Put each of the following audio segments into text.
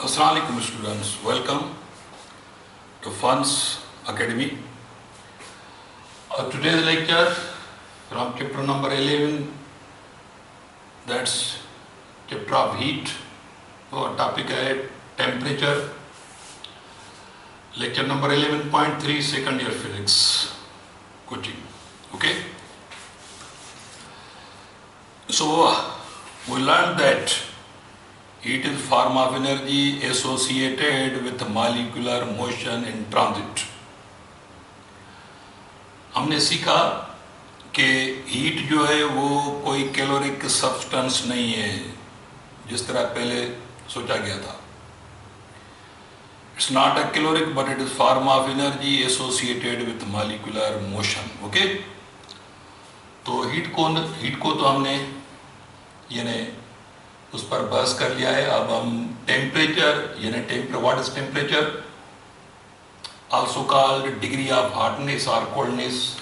Assalamu alaikum students, welcome to Funds Academy. Today's lecture from chapter number 11, that's chapter of heat, और topic है temperature. Lecture number 11.3 second year physics coaching. Okay? So we learned that heat is form of energy associated with molecular motion in transit. हमने सीखा कि heat जो है वो कोई caloric substance नहीं है जिस तरह पहले सोचा गया था. It's not a caloric but it is form of energy associated with molecular motion. Okay? तो हीट को तो हमने यानी उस पर बहस कर लिया है. अब हम टेम्परेचर यानी what is temperature, also called degree of hotness और coldness.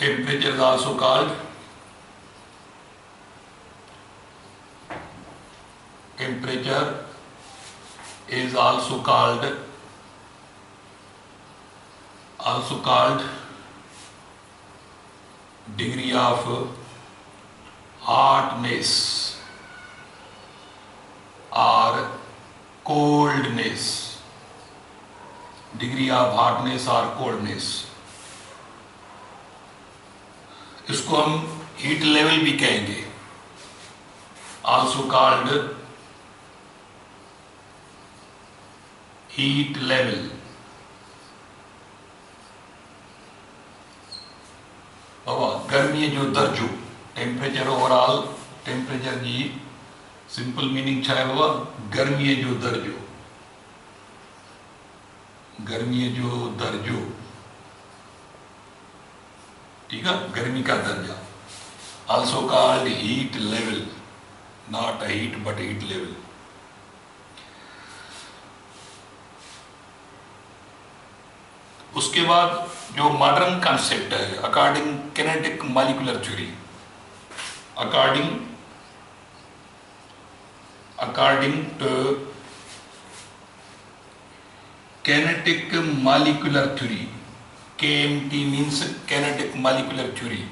Temperature is also called degree of hotness or coldness. Degree of hotness or coldness. इसको हम हीट लेवल भी कहेंगे, also called heat level. बाबा गर्मी जो दर्जो टेम्परेचर ओवरऑल टेम्परेचर की simple meaning छा है बाबा गर्मी जो दर्जो ठीक है, गर्मी का दर्जा. Also called heat level, not a heat but heat level. उसके बाद जो मॉडर्न कॉन्सेप्ट है according kinetic molecular theory, according to kinetic molecular theory, KMT means kinetic molecular theory.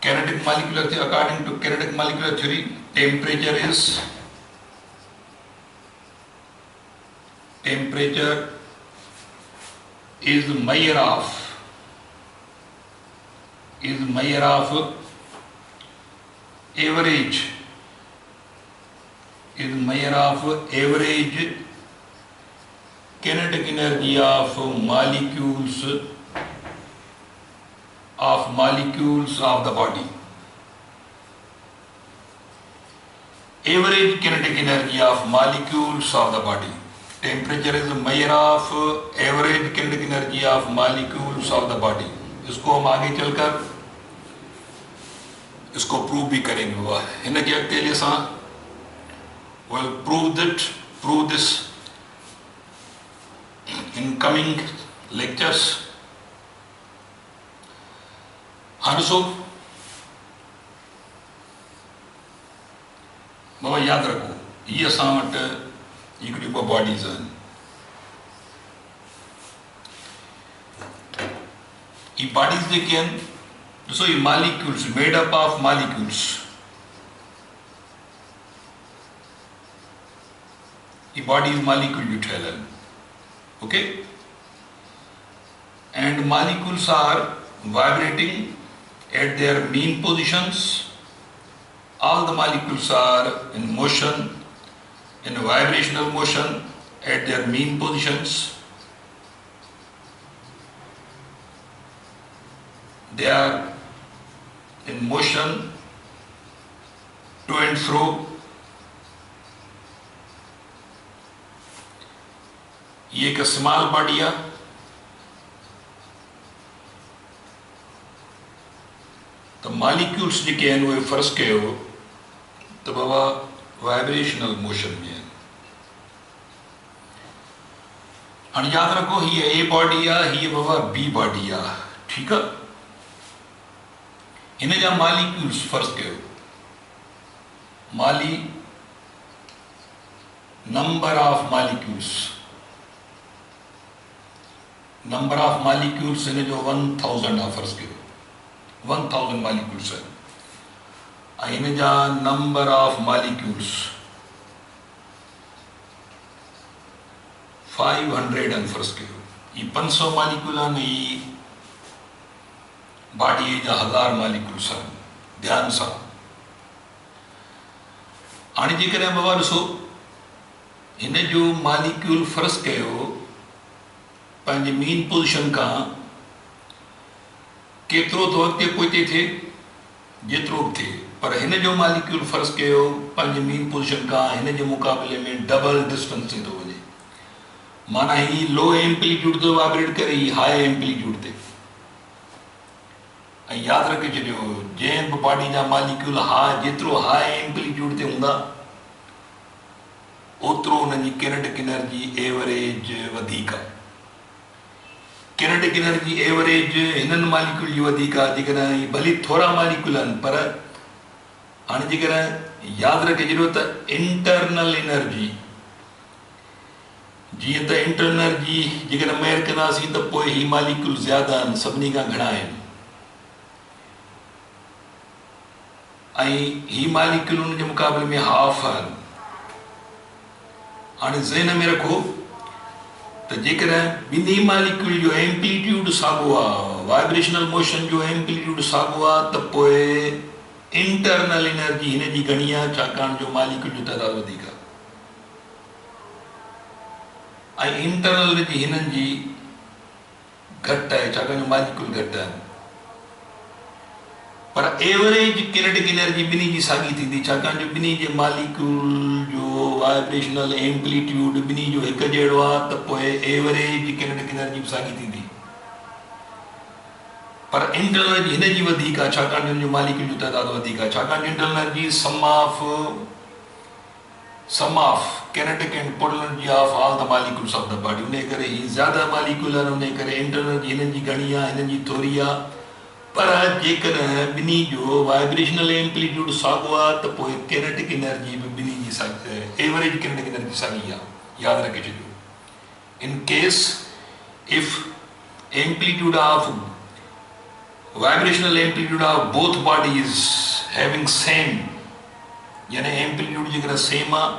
According to kinetic molecular theory, temperature is measure of average kinetic energy of molecules of the body. Average kinetic energy of molecules of the body. Temperature is a measure of average kinetic energy of molecules of the body. इसको हम आगे चलकर इसको prove भी करेंगे. वह हिन के अकेले सां will prove this in coming lectures. हाँ ॾिसो बाबा यादि रखो ये असां वटि हिकिड़ी ॿ बॉडीज़ आहिनि. ये बॉडीज़ जेके आहिनि ॾिसो ये molecules made up of molecules. ये बॉडीज़ मॉलिक्यूल जूं ठहियल आहिनि. Okay, and molecules are vibrating at their mean positions. All the molecules are in motion, in vibrational motion at their mean positions. They are in motion to and fro. ये एक small body है. तो molecules जेके आहिनि उहे फर्ज़ कयो तो बाबा वाइब्रेशनल मोशन में है. हाणे यादि रखो हीअ ए बॉडी आहे, हीअ बाबा बी बॉडी आहे. ठीकु आहे, हिन जा मॉलिक्यूल्स फर्ज़ कयो माली नंबर ऑफ मॉलिक्यूल्स हिन जो 1000 ऑफर्स कयो 1000 मॉलिक्यूल्स ऐं हिन जा नंबर ऑफ मॉलिक्यूल्स 500 फर्ज़ कयो ये 500 मॉलिक्यूल आहिनि ई बॉडी जा 1000 मॉलिक्यूल्स आहिनि ध्यान सां हाणे जेकॾहिं बाबा ॾिसो हिन जो मॉलिक्यूल फर्ज़ कयो पंहिंजे मेन पोजीशन खां केतिरो तो अॻिते पहुचे थिए जेतिरो बि थिए पर हिन जो मॉलिक्यूल फर्ज़ कयो पंहिंजे मेन पोजीशन खां हिन जे मुक़ाबले में डबल डिस्टेंस ते थो वञे माना ही लो एम्पलीट्यूड ते वाइब्रेट करे ही हाई एम्पलीट्यूड ते ऐं यादि रखे छॾियो जंहिं बि बॉडी जा मॉलिक्यूल जेतिरो हाई एम्पलीट्यूड ते हूंदा ओतिरो उन्हनि जी किनेटिक एनर्जी एवरेज वधीक आहे किनेटिक एनर्जी एवरेज हिननि मॉलिक्यूल जी वधीक आहे जेकॾहिं भली थोरा मॉलिक्यूल आहिनि पर हाणे जेकॾहिं यादि रखे छॾियो त इंटरनल एनर्जी जीअं त इंटरनल एनर्जी जेकॾहिं मेयर कंदासीं त पोइ ही मॉलिक्यूल ज़्यादा आहिनि सभिनी खां घणा आहिनि ऐं ही मॉलिक्यूल उन जे मुक़ाबले में हाफ आहिनि हाणे ज़हन में रखो त जेकॾहिं ॿिन्ही मॉलिक्यूल जो एम्पलीट्यूड साॻियो आहे वाइब्रेशनल मोशन जो एम्पलीट्यूड साॻियो आहे त पोइ इंटरनल एनर्जी हिन जी घणी आहे छाकाणि जो मॉलिक्यूल जो तइदाद वधीक आहे ऐं इंटरनल एनर्जी हिननि जी घटि आहे छाकाणि जो मॉलिक्यूल घटि आहिनि पर एवरेज किनेटिक एनर्जी ॿिन्ही जी साॻी थींदी छाकाणि जो ॿिन्ही जे मॉलिक्यूल जो वाइब्रेशनल एम्पलीट्यूड ॿिन्ही जो हिकु जहिड़ो आहे त पोइ एवरेज किनेटिक एनर्जी बि साॻी थींदी पर इंटरनल एनर्जी हिन जी वधीक आहे छाकाणि जो हिन जो मॉलिक्यूल जो तइदाद वधीक आहे छाकाणि जो internal energy sum of kinetic and potential energy of all the molecules of the body उन करे ही ज़्यादा मॉलिक्यूल आहिनि उन करे इंटरनल एनर्जी हिननि जी घणी आहे हिननि जी थोरी आहे पर जेकॾहिं ॿिन्ही जो वाइब्रेशनल एम्पलीट्यूड साॻियो आहे त पोइ किनेटिक एनर्जी बि ॿिन्ही जी साॻी एवरेज किनेटिक एनर्जी साॻी आहे यादि रखे छॾियो in case if amplitude of vibrational amplitude of both bodies having same यानी एम्पलीट्यूड जेकॾहिं सेम आहे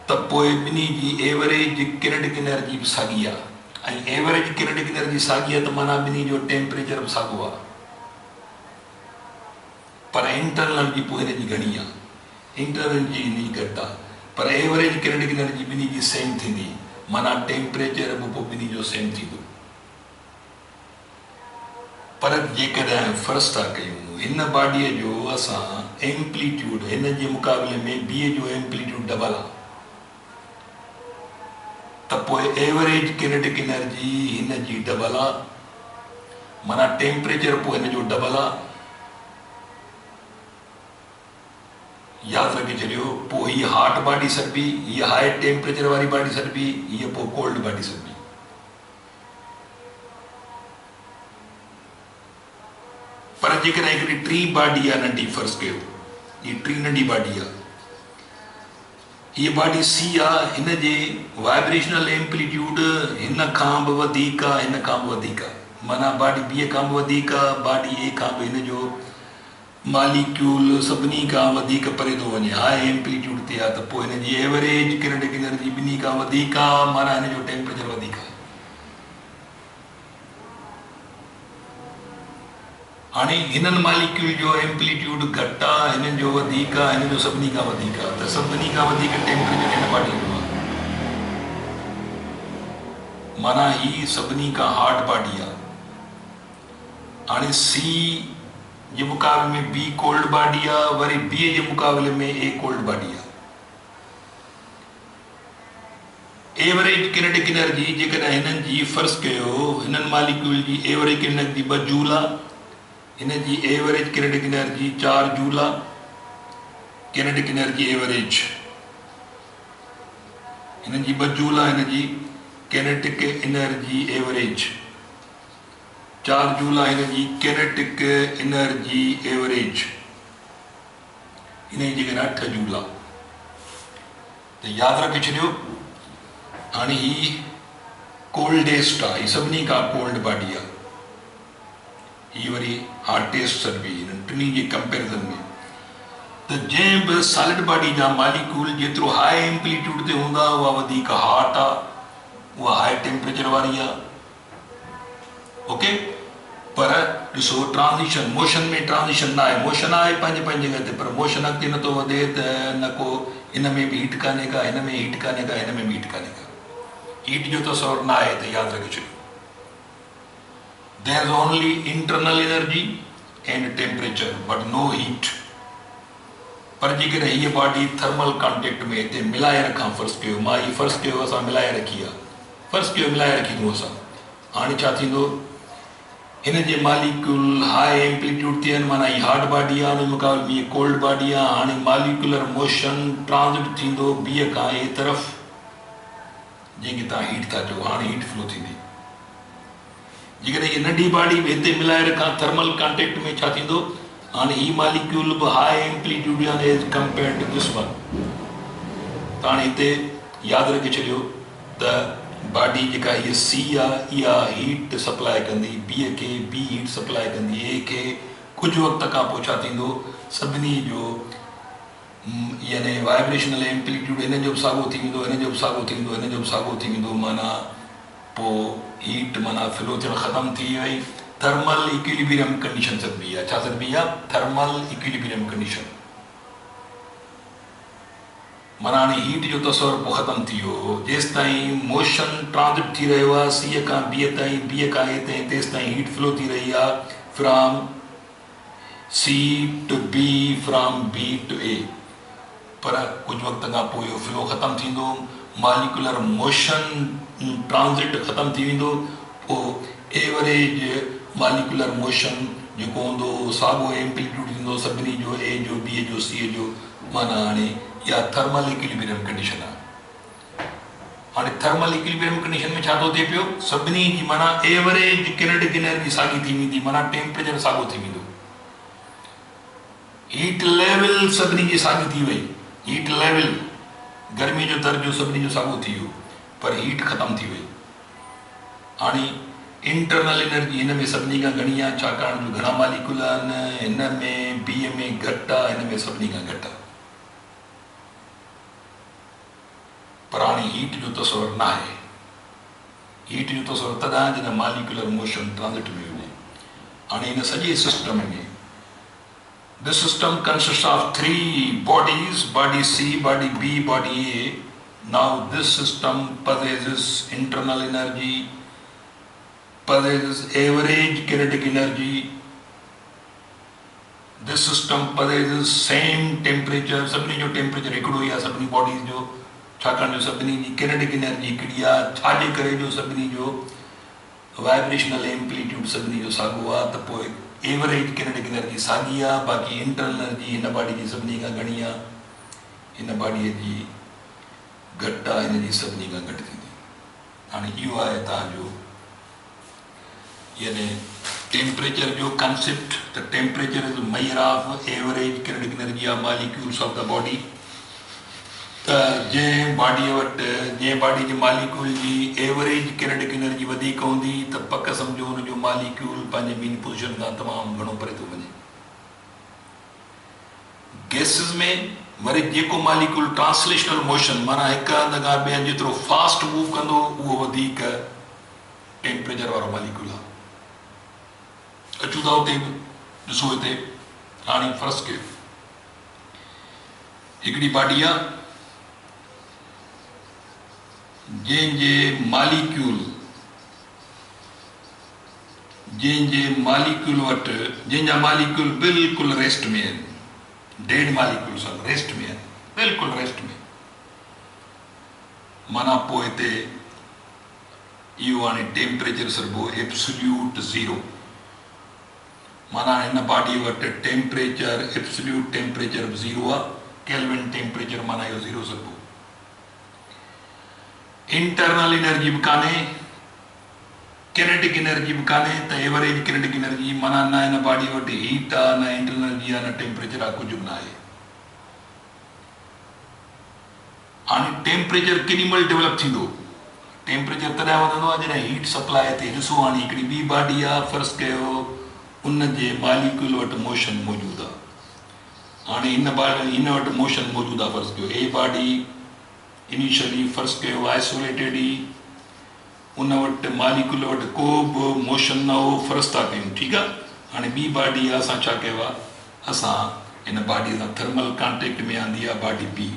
त पोइ ॿिन्ही जी एवरेज किनेटिक एनर्जी बि साॻी आहे ऐं एवरेज किनेटिक एनर्जी साॻी आहे त माना ॿिन्ही जो टेम्परेचर बि साॻियो आहे पर इंटरनल एनर्जी पोइ हिन जी घणी आहे इंटरनल एनर्जी हिन जी घटि आहे पर एवरेज किनेटिक एनर्जी ॿिन्ही जी सेम थींदी माना टेम्परेचर बि पोइ ॿिन्ही जो सेम थींदो पर जेकॾहिं फ़र्ज़ था कयूं हिन बॉडीअ जो असां एम्पलीट्यूड हिन जे मुक़ाबले में ॿिए जो एम्पलीट्यूड डबल आहे त पोइ एवरेज किनेटिक एनर्जी हिन जी डबल आहे माना टेम्परेचर पोइ हिन जो डबल आहे यादि रखे छॾियो पोइ हीअ हॉट बॉडी सॾिबी हीअ हाई टेम्परेचर वारी बॉडी सॾिबी हीअ पोइ कोल्ड बॉडी सॾिबी पर जेकॾहिं हिकिड़ी टी बॉडी आहे नंढी फ़र्ज़ कयो हीअ टी नंढी बॉडी आहे हीअ बॉडी सी आहे हिन जे वाइब्रेशनल एम्पलीट्यूड हिन खां बि वधीक आहे हिन खां बि वधीक आहे माना बॉडी बी खां बि वधीक आहे बॉडी ए खां बि हिन जो मॉलिक्यूल सभिनी खां वधीक परे थो वञे हाई एम्पलीट्यूड ते आहे त पोइ हिन जी एवरेज किनेटिक एनर्जी ॿिन्ही खां वधीक आहे माना हिन जो टेम्परेचर वधीक आहे हाणे हिननि मॉलिक्यूल जो एम्पलीट्यूड घटि आहे हिननि जो वधीक आहे हिन जो सभिनी खां वधीक आहे त सभिनी खां वधीक टेम्परेचर हिन बॉडी जो आहे माना ही सभिनी खां हार्ड बॉडी आहे हाणे सी जे मुक़ाबले में बी कोल्ड बॉडी आहे वरी बी जे मुक़ाबले में ए कोल्ड बॉडी आहे एवरेज किनेटिक एनर्जी जेकॾहिं हिननि जी फ़र्ज़ कयो हिननि मॉलिक्यूल जी एवरेज एनर्जी 2 जूल आहे हिन जी एवरेज किनेटिक एनर्जी 4 जूल आहे किनेटिक एनर्जी एवरेज हिन जी 2 जूल आहे हिन जी किनेटिक एनर्जी एवरेज 4 जूल आहे हिन जी किनेटिक एनर्जी एवरेज इन जी जगह 8 जूल आहे। तो यादि रखे छॾियो। हाणे ही कोल्डेस्ट आहे, ही सभिनी खां कोल्ड बॉडी आहे। ही वरी हार्टेस्ट सर्वी टिनी जे कंपेरिज़न में। तो जंहिं बि सॉलिड बॉडी जा मालिक्यूल जेतिरो हाई एम्पलीट्यूड ते हूंदा उहा वधीक हॉट आहे, उहा हाई टेम्परेचर वारी आहे। ओके, पर ॾिसो ट्रांज़िशन मोशन में ट्रांज़िशन न आहे, मोशन आहे पंहिंजे जॻह ते, पर मोशन अॻिते नथो वधे त न को इन में बि हीट कान्हे का, हिन में हीट कान्हे का, हिन में बि हीट कान्हे का। हीट जो तस्वर न आहे त यादि रखे छॾियो। There is only internal energy and temperature, but no heat. पर जेकर हीअ बॉडी थर्मल कॉन्टेक्ट में हिते मिलाए रखां, फ़र्ज़ु कयो मां हीअ फ़र्ज़ु कयो असां मिलाए रखी आहे, फ़र्ज़ु कयो मिलाए रखी असां, हाणे छा थींदो, हिन जे मालिक्यूल हाई एम्पलीट्यूड थियनि, माना हीअ हार्ड बॉडी आहे, उन मुक़ाबले में हीअ कोल्ड बॉडी आहे। हाणे मालिक्यूलर मोशन ट्रांज़िट थींदो बी खां ए तरफ़, जंहिंखे तव्हां हीट था चओ, हाणे हीट फ्लो थींदी। जेकॾहिं हीअ नंढी बॉडी बि हिते मिलाए रखां थर्मल कॉन्टेक्ट में, छा थींदो, हाणे ही मालिक्यूल बि high amplitude as compare to this one. त हाणे हिते यादि रखे छॾियो त बॉडी जेका हीअ सी आहे इहा हीट सप्लाई कंदी बी खे, बी हीट सप्लाई कंदी ए खे। कुझु वक़्त खां पोइ छा थींदो, सभिनी जो यानी वाइब्रेशनल एम्पलीट्यूड हिन जो बि साॻियो थी वेंदो, हिन जो बि साॻियो थींदो, हिन जो बि साॻियो थी वेंदो, माना पोइ हीट माना फ्लो थियणु ख़तमु थी वई। थर्मल इक्विलिब्रियम कंडीशन सदबी आहे, छा सदबी आहे, थर्मल इक्विलिब्रियम कंडीशन। माना हाणे हीट जो तस्वर पोइ ख़तमु थी वियो। जेसि ताईं मोशन ट्रांज़िट थी रहियो आहे सी खां बी ताईं, बी खां ए ताईं, तेसि ताईं हीट फ्लो थी रही आहे from C to B, from B to A. पर कुझु वक़्त खां पोइ इहो फ्लो ख़तमु थींदो, मालिकुलर मोशन ट्रांज़िट ख़तमु थी वेंदो, पोइ एवरेज मालिकुलर मोशन जेको हूंदो साॻियो एम्पलीट्यूड थींदो सभिनी जो, ए जो, बी जो, सी जो। माना हाणे इहा थर्मल इक्विलिब्रियम कंडीशन आहे। हाणे थर्मल इक्विलिब्रियम कंडीशन में छा थो थिए पियो, सभिनी जी माना एवरेज किनेटिक एनर्जी साॻी थी वेंदी, माना टेम्परेचर साॻियो थी वेंदो, हीट लेवल सभिनी जी साॻी थी वई, हीट लेवल गर्मी जो दर्जो सभिनी जो साॻियो थी वियो, पर हीट ख़तमु थी वई। हाणे इंटरनल एनर्जी हिन में सभिनी खां घणी आहे, छाकाणि जो घणा मालिक्यूल आहिनि, हिन में बी में घटि आहे, हिन में सभिनी खां घटि आहे। पर हाणे हीट जो तस्वर न आहे। हीट जो तस्वर तॾहिं जॾहिं मालिक्यूलर मोशन ट्रांज़िट में हुजे। हाणे हिन सॼे सिस्टम में this system consist of 3 bodies, body C, body B, body A. Now this system possesses internal energy, possesses average kinetic energy. This system possesses same temperature, सभिनी जो टेम्परेचर हिकिड़ो ई आहे सभिनी बॉडीज़ जो, छाकाणि जो सभिनी जी किनेटिक एनर्जी हिकिड़ी आहे, छाजे करे जो सभिनी जो वाइब्रेशनल एम्पलीट्यूड सभिनी जो साॻियो आहे, त पोइ एवरेज किनेटिक एनर्जी साॻी आहे। बाक़ी इंटरनल एनर्जी हिन बॉडी जी सभिनी खां घणी आहे, हिन बॉडीअ जी घटि आहे, हिन जी सभिनी खां घटि थींदी। हाणे इहो आहे तव्हांजो यानी टेम्परेचर जो कॉन्सेप्ट। त temperature is measure of average kinetic energy of molecules of the body. त जंहिं बॉडीअ वटि, जंहिं बॉडी जे मालिक्यूल जी एवरेज किनेटिक एनर्जी वधीक हूंदी त पक सम्झो हुनजो मालिक्यूल पंहिंजे मेन पोज़ीशन खां तमामु घणो परे थो वञे। गैसिस में वरी जेको मालिक्यूल ट्रांसलेशनल मोशन माना हिकु हंधि खां ॿिए हंधि जेतिरो फास्ट मूव कंदो उहो वधीक टेम्परेचर वारो मालिक्यूल आहे। अचूं था उते बि ॾिसो हिते। हाणे फ़र्ज़ु कयो हिकिड़ी बॉडी आहे जंहिंजे मालिक्यूल वटि, जंहिंजा मालिक्यूल बिल्कुलु रेस्ट में आहिनि, डेड मालिक्यूल्स आहिनि, रेस्ट में आहिनि, बिल्कुलु रेस्ट में। माना पोइ हिते इहो हाणे टेम्परेचर सरबो एब्सोल्यूट ज़ीरो। माना हिन बॉडी वटि टेम्परेचर एब्सोल्यूट टेम्परेचर ज़ीरो आहे, केल्विन टेम्परेचर माना इहो ज़ीरो सरबो। इंटरनल एनर्जी भी कान्हे, किनेटिक एनर्जी भी कान्हे, त एवरेज किनेटिक एनर्जी माना न हिन बॉडी वटि हीट आहे, न इंटरनल एनर्जी आहे, न टेम्परेचर आहे, कुझु बि न आहे। टेम्परेचर केॾीमहिल डेवलप थींदो, टेम्परेचर तॾहिं वधंदो आहे जॾहिं हीट सप्लाई ते ॾिसो हाणे हिकिड़ी ॿी बॉडी आहे, फ़र्ज़ु कयो उन जे मालिक्यूल वटि मोशन मौजूदु आहे। हाणे हिन वटि मोशन मौजूदु आहे, फ़र्ज़ु कयो ए बॉडी इनिशियली फ़र्ज़ु कयो आइसोलेटेड ई, उन वटि मालिक्यूल वटि को बि मोशन न हो, फ़र्ज़ु था कयूं, ठीकु आहे। हाणे ॿी बॉडी आहे, असां छा कयो आहे, असां हिन बॉडी सां थर्मल कॉन्टेक्ट में आंदी आहे बॉडी बी।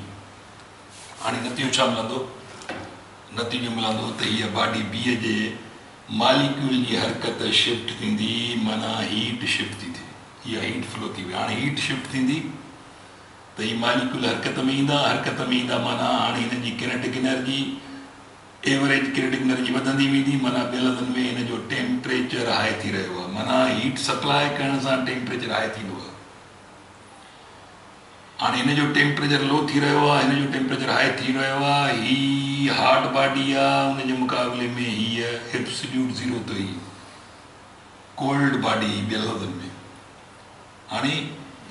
हाणे नतीजो छा मिलंदो, नतीजो मिलंदो त हीअ बॉडी बीअ जे मालिक्यूल जी हरकत शिफ्ट थींदी, माना हीट शिफ्ट थी थिए, हीअ हीट फ्लो थी वई। हाणे हीट शिफ्ट थींदी त हीअ मालिक्यूल हरकत में ईंदा, हरकत में ईंदा माना हाणे हिन जी kinetic energy, average kinetic energy वधंदी वेंदी, माना ॿिए लफ़्ज़नि में हिन जो टेम्परेचर हाई थी रहियो आहे, माना हीट सप्लाई करण सां टेम्परेचर हाई थींदो आहे। हाणे हिन जो टेम्परेचर लो थी रहियो आहे, हिन जो टेम्परेचर हाई थी रहियो आहे, ही हॉट बॉडी आहे, उन जे मुक़ाबले में हीअ एब्सोल्यूट ज़ीरो अथई, कोल्ड बॉडी ॿिए लफ़्ज़नि में। हाणे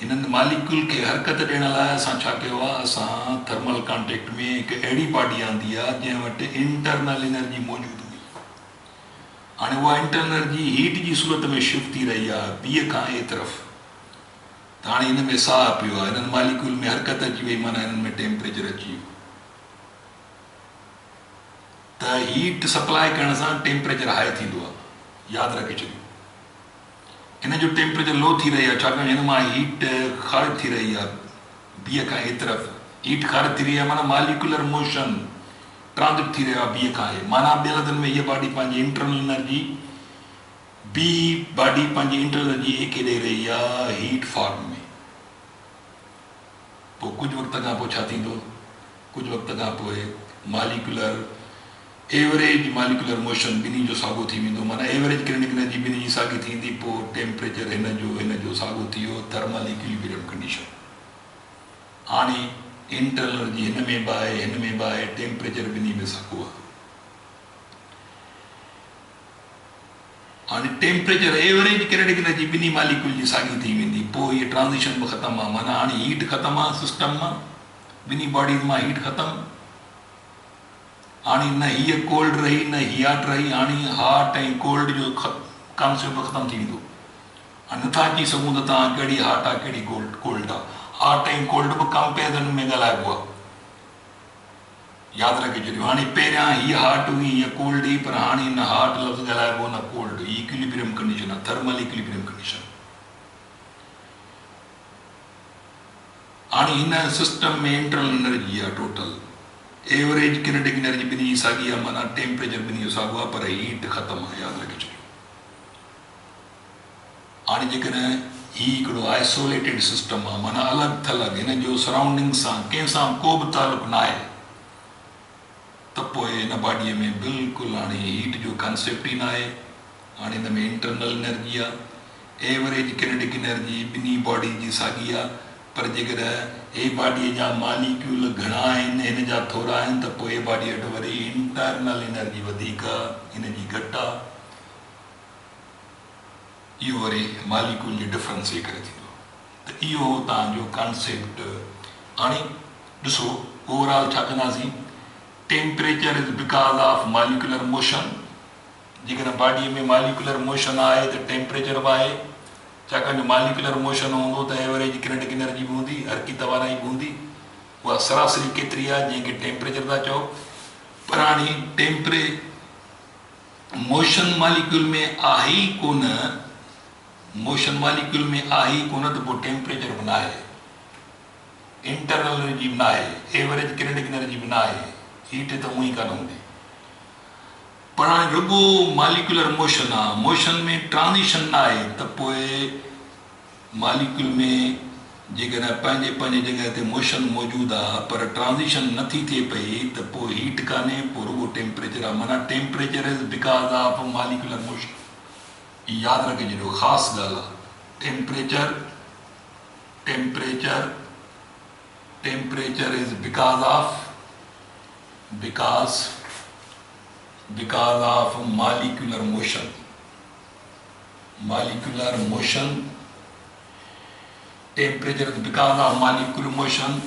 हिननि मालिक्यूल खे हरकत ॾियण लाइ असां छा कयो आहे, असां थर्मल कॉन्टेक्ट में हिकु अहिड़ी बॉडी आंदी आहे जंहिं वटि इंटरनल एनर्जी मौजूदु हुई। हाणे उहा इंटरनल एनर्जी हीट जी सूरत में शिफ्ट थी रही आहे बीअ खां ए तरफ़, त हाणे हिन में साह पियो आहे, हिननि मालिक्यूल में हरकत अची वई, माना हिननि में टेम्परेचर अची वियो। त हीट सप्लाई करण सां टेम्परेचर हाई थींदो आहे, यादि रखे छॾियो। हिन जो टेम्परेचर लो थी रही आहे छाकाणि हिन मां हीट ख़ारिज थी रही आहे बीअ खां ए तरफ़, हीट ख़ारिज थी रही आहे माना मालिक्यूलर मोशन ट्रांजिट थी रहियो आहे बीअ खां ए, माना ॿिए लफ़्ज़नि में हीअ बॉडी पंहिंजी इंटरनल एनर्जी, बी बॉडी पंहिंजी इंटरनल एनर्जी ए खे ॾेई रही आहे हीट फॉर्म में। पोइ कुझु वक़्त खां पोइ छा थींदो, कुझु वक़्त खां पोइ मालिक्यूलर एवरेज मालिक्यूलर मोशन ॿिन्ही जो साॻियो थी वेंदो, माना एवरेज किनेटिक एनर्जी ॿिन्ही जी साॻी थींदी, पोइ टेम्परेचर हिन जो साॻियो थी वियो, थर्मल इक्विलिब्रियम कंडीशन। हाणे इंटरनल एनर्जी हिन में बि आहे, हिन में बि आहे, टेम्परेचर ॿिन्ही में साॻियो आहे। हाणे टेम्परेचर एवरेज किनेटिक एनर्जी ॿिन्ही मालिक्यूल जी साॻी थी वेंदी, पोइ हीअ ट्रांज़िशन बि ख़तमु आहे, माना हाणे हीट ख़तमु आहे सिस्टम मां, ॿिन्ही बॉडीज़ मां हीट ख़तमु। हाणे न हीअ कोल्ड रही न हीअ हॉट रही, हाणे हॉट ऐं कोल्ड जो कॉन्सेप्ट ख़तमु थी वेंदो। हाणे नथा अची सघूं त तव्हां कहिड़ी हॉट आहे कहिड़ी कोल्ड आहे, हॉट ऐं कोल्ड बि कंपेरिज़न में ॻाल्हाइबो आहे, यादि रखे छॾियो। हाणे पहिरियां हीअ हॉट हुई हीअ कोल्ड हुई, पर हाणे न हॉट लफ़्ज़ ॻाल्हाइबो न कोल्ड, हीअ इक्विलिब्रियम कंडीशन आहे, थर्मल इक्विलिब्रियम कंडीशन। हाणे हिन सिस्टम में इंटरनल एनर्जी आहे टोटल, एवरेज किनेटिक एनर्जी ॿिन्ही जी साॻी आहे, माना टेम्परेचर ॿिन्ही जो साॻियो आहे, पर हीट ख़तमु आहे, यादि रखे छॾियो। हाणे जेकॾहिं हीउ हिकिड़ो आइसोलेटेड सिस्टम आहे, माना अलॻि थलॻि, हिन जो सराउंडिंग सां कंहिंसां को बि तालुक़ु न आहे, त पोइ हिन बॉडीअ में बिल्कुलु हाणे हीट जो कॉन्सेप्ट ई न आहे। हाणे हिन में इंटरनल एनर्जी आहे, एवरेज किनेटिक एनर्जी ॿिन्ही बॉडी जी साॻी आहे, पर जेकॾहिं ए बॉडीअ जा मालिक्यूल घणा आहिनि, हिन जा थोरा आहिनि, त पोइ ए बॉडी वटि वरी इंटरनल एनर्जी वधीक आहे, हिन जी घटि आहे। इहो वरी मालिक्यूल जे डिफरेंस जे करे थींदो। त इहो तव्हांजो कॉन्सेप्ट। हाणे ॾिसो ओवरऑल छा कंदासीं, temperature is because of molecular motion. जेकॾहिं बॉडीअ में मालिक्यूलर मोशन आहे त टेम्परेचर बि आहे, छाकाणि मालिक्यूलर मोशन हूंदो त एवरेज किनेटिक एनर्जी बि हूंदी, हरकी तवानाई बि हूंदी, उहा सरासरी केतिरी आहे जंहिंखे टेम्परेचर था चओ। पर हाणे मोशन मालिक्यूल में आहे ई कोन, मोशन मालिक्यूल में आहे ई कोन, त पोइ टेम्परेचर बि न आहे, इंटरनल एनर्जी बि न आहे, एवरेज किनेटिक एनर्जी बि न आहे, हीट त उहो ई कान हूंदी। पर हाणे रुॻो मालिक्यूलर मोशन आहे, मोशन में ट्रांज़िशन न आहे, त पोइ मालिक्यूल में जेकॾहिं पंहिंजे पंहिंजे जॻह ते मोशन मौजूदु आहे पर ट्रांज़िशन नथी थिए पई, त पोइ हीट कान्हे, पोइ रुॻो टेम्परेचर आहे, माना temperature is because of molecular motion. यादि रखे छॾियो, ख़ासि ॻाल्हि आहे, temperature temperature temperature is because of molecular motion. Molecular motion, temperature is because of molecular motion,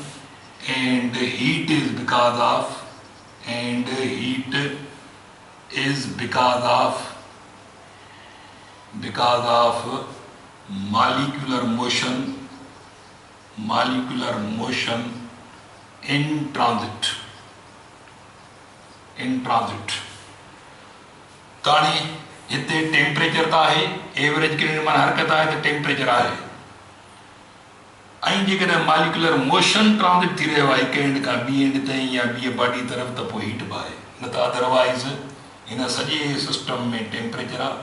and heat is because of molecular motion in transit. ताणी हिते temperature त आहे, एवरेज किरण माना हरकत आहे त टेम्परेचर आहे, ऐं जेकॾहिं मॉलिक्यूलर मोशन ट्रांजिट थी रहियो आहे हिकु एंड खां ॿी एंड ताईं या ॿी बॉडी तरफ़, त पोइ हीट बि आहे, न त अदरवाइज़ हिन सॼे सिस्टम में टेम्परेचर आहे।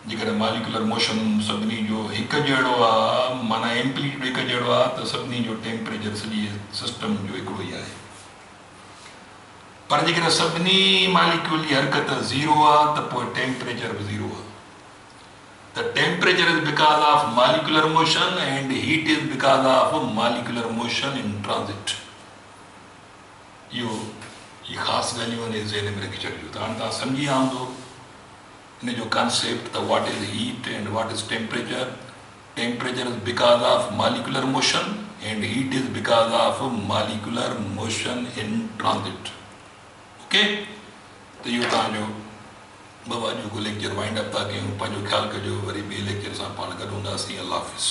जेकॾहिं मॉलिक्यूलर मोशन सभिनी जो हिकु जहिड़ो आहे, माना एम्पलीट्यूड हिकु जहिड़ो आहे, त सभिनी जो टेम्परेचर सॼे सिस्टम जो हिकिड़ो ई आहे। पर जेकॾहिं सभिनी मॉलिक्यूल जी हरकत ज़ीरो आहे त पोइ टेम्परेचर बि ज़ीरो आहे। The temperature is because of molecular motion and heat is because of molecular motion in transit. ये ख़ास ॻाल्हियूं आहिनि, ज़हन में रखी छॾियो। त हाणे तव्हां सम्झी विया हूंदो इन जो कॉन्सेप्ट, त what is heat and what is temperature. Temperature is because of molecular motion and heat is because of molecular motion in transit. Okay, त इहो तव्हांजो बाबा जो को लेक्चर वाइंड अप था कयूं। पंहिंजो ख्यालु कजो, वरी ॿिए लेक्चर सां पाण गॾु हूंदासीं। अल्लाह हाफ़िज़।